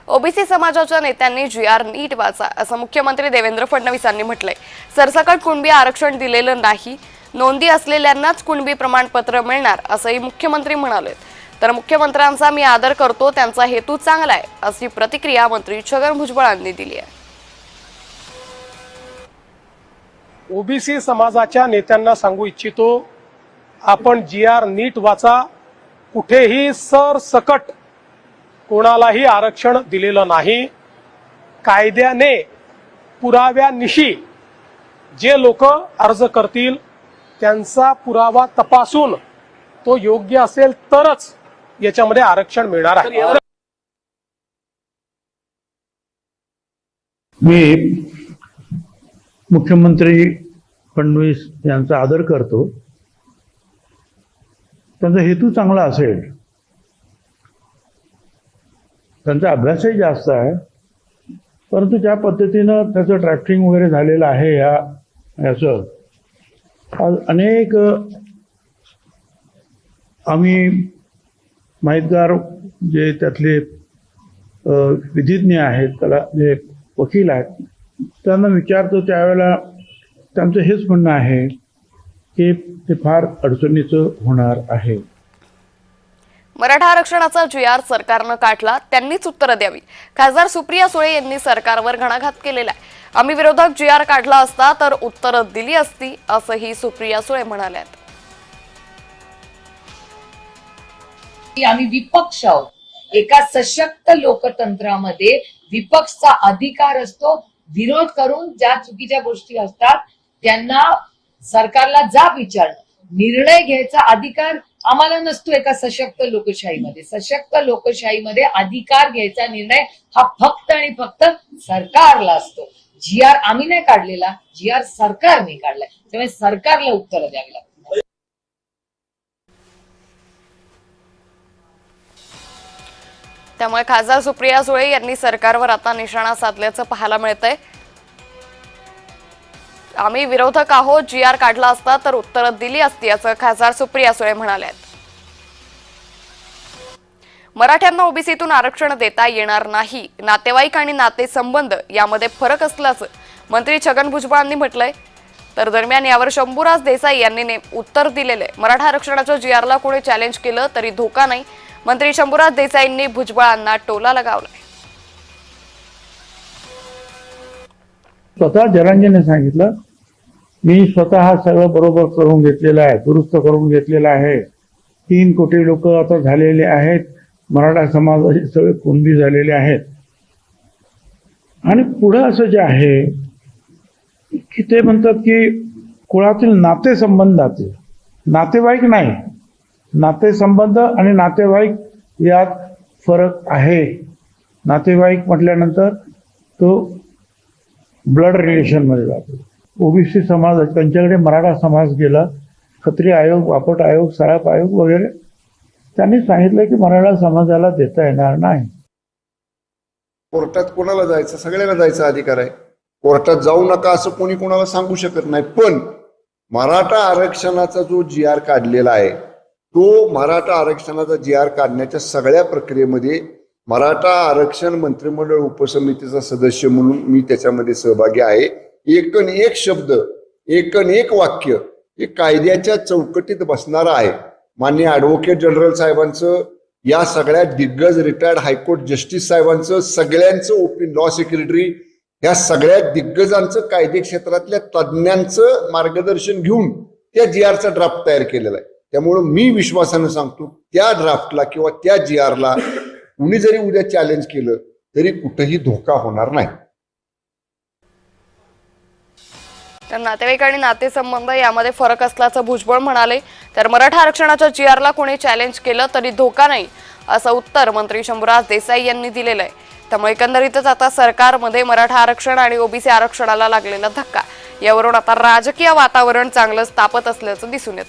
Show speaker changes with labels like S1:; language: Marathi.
S1: ओबीसी समाजाच्या नेत्यांनी जी.आर. नीट वाचा असं मुख्यमंत्री देवेंद्र फडणवीस यांनी म्हटलंय। सरसकट कुणबी आरक्षण दिलेलं नाही, नोंदी असलेल्यांनाच कुणबी प्रमाणपत्र मिळणार असंही मुख्यमंत्री म्हणाले। तर मुख्यमंत्र्यांचा मी आदर करतो, त्यांचा हेतू चांगला आहे अशी प्रतिक्रिया मंत्री छगन भुजबळ यांनी दिली आहे।
S2: ओबीसी समाजाच्या नेत्यांना सांगू इच्छितो, आपण जी.आर. नीट वाचा। कुठेही सरसकट कोणालाही आरक्षण दिलेलं नाही। कायद्याने पुराव्यानिशी जे लोक अर्ज करतील त्यांचा पुरावा तपासून तो योग्य असेल तरच याच्यामध्ये आरक्षण मिळणार आहे।
S3: मी मुख्यमंत्री फडणवीस यांचा आदर करतो, त्यांचा हेतू चांगला असेल, त्यांचा अभ्यासही जास्त आहे, परंतु ज्या पद्धतीनं त्याचं ड्राफ्टिंग वगैरे झालेलं आहे याचं आज अनेक आम्ही माहितगार जे त्यातले विधिज्ञ आहेत, त्याला जे वकील आहेत त्यांना विचारतो त्यावेळेला त्यांचं हेच म्हणणं आहे की ते फार अडचणीचं होणार आहे।
S1: मराठा आरक्षणाचा जी.आर. सरकारनं काढला, त्यांनीच उत्तर द्यावी। खासदार सुप्रिया सुळे यांनी सरकारवर घणाघात केलेला आहे। आम्ही विरोधक जी.आर. काढला असता तर उत्तर दिली असती असंही सुप्रिया सुळे म्हणाल्यात।
S4: आम्ही विपक्ष आहोत। एका सशक्त लोकतंत्रामध्ये विपक्षचा अधिकार असतो विरोध करून ज्या चुकीच्या गोष्टी असतात त्यांना सरकारला जाब विचारणं, निर्णय घ्यायचा अधिकार आम्हाला नसतो। एका सशक्त लोकशाहीमध्ये अधिकार घ्यायचा निर्णय हा फक्त आणि फक्त सरकारला असतो। जी.आर. आम्ही नाही काढलेला, जी.आर. सरकारने काढलाय, त्यामुळे सरकारला उत्तर द्यावी लागतात।
S1: त्यामुळे खासदार सुप्रिया सुळे यांनी सरकारवर आता निशाणा साधल्याचं पाहायला मिळतंय। आम्ही विरोधक आहोत, जी.आर. काढला असता तर उत्तर दिली असती असं खासदार सुप्रिया सुळे म्हणाल्यात। मराठ्यांना ओबीसीतून आरक्षण देता येणार नाही, नातेवाईक आणि नातेसंबंध यामध्ये फरक असल्याचं मंत्री छगन भुजबळ यांनी म्हटलंय। तर दरम्यान यावर शंभूराज देसाई यांनी उत्तर दिलेले। मराठा आरक्षणाच्या जी.आर.ला कोणी चॅलेंज केलं तरी धोका नाही, मंत्री शंभूराज देसाईंनी भुजबळांना टोला लगावलाय।
S3: स्वतः जरांगेने सांगितलं, मी स्वतः सगळं बरोबर करून घेतलेलं आहे, दुरुस्त करून घेतलेलं आहे। 3 कोटी लोक आता झालेले आहेत, मराठा समाजाचे सगळे कुणबी झालेले आहेत। आणि पुढे असं जे आहे की ते म्हणतात की कुळातील नातेसंबंधातील, नातेवाईक नाही, नातेसंबंध आणि नातेवाईक यात फरक आहे। नातेवाईक म्हटल्यानंतर तो ब्लड रिलेशन मध्ये जातो। ओबीसी समाज त्यांच्याकडे मराठा समाज गेला, खत्री आयोग, बापट आयोग, सराफ आयोग वगैरे, त्यांनी सांगितलं की मराठा समाजाला देता येणार नाही।
S5: कोर्टात कोणाला जायचं? सगळ्यांना जायचा अधिकार आहे। कोर्टात जाऊ नका असं कोणी कोणाला सांगू शकत नाही। पण मराठा आरक्षणाचा जो जी.आर. काढलेला आहे तो मराठा आरक्षणाचा जी.आर. काढण्याच्या सगळ्या प्रक्रियेमध्ये मराठा आरक्षण मंत्रिमंडळ उपसमितीचा सदस्य म्हणून मी त्याच्यामध्ये सहभागी आहे। एकन एक शब्द, एकन एक वाक्य हे कायद्याच्या चौकटीत बसणारं आहे। माननीय ॲडव्होकेट जनरल साहेबांचं, या सगळ्या दिग्गज रिटायर्ड हायकोर्ट जस्टिस साहेबांचं, सगळ्यांचं लॉ सेक्रेटरी, या सगळ्या दिग्गजांचं, कायदे क्षेत्रातल्या तज्ज्ञांचं मार्गदर्शन घेऊन त्या जी.आर.चा ड्राफ्ट तयार केलेला आहे। त्यामुळं मी विश्वासानं सांगतो, त्या ड्राफ्टला किंवा त्या जी.आर.ला कुणी जरी उद्या चॅलेंज केलं तरी कुठेही धोका होणार नाही।
S1: तर नातेवाईक आणि नातेसंबंध यामध्ये फरक असल्याचं भुजबळ म्हणाले। तर मराठा आरक्षणाच्या जी.आर.ला कोणी चॅलेंज केलं तरी धोका नाही असं उत्तर मंत्री शंभूराज देसाई यांनी दिलेलं आहे। त्यामुळे एकंदरीतच आता सरकारमध्ये मराठा आरक्षण आणि ओबीसी आरक्षणाला लागलेला धक्का यावरून आता राजकीय वातावरण चांगलंच तापत असल्याचं दिसून येतं।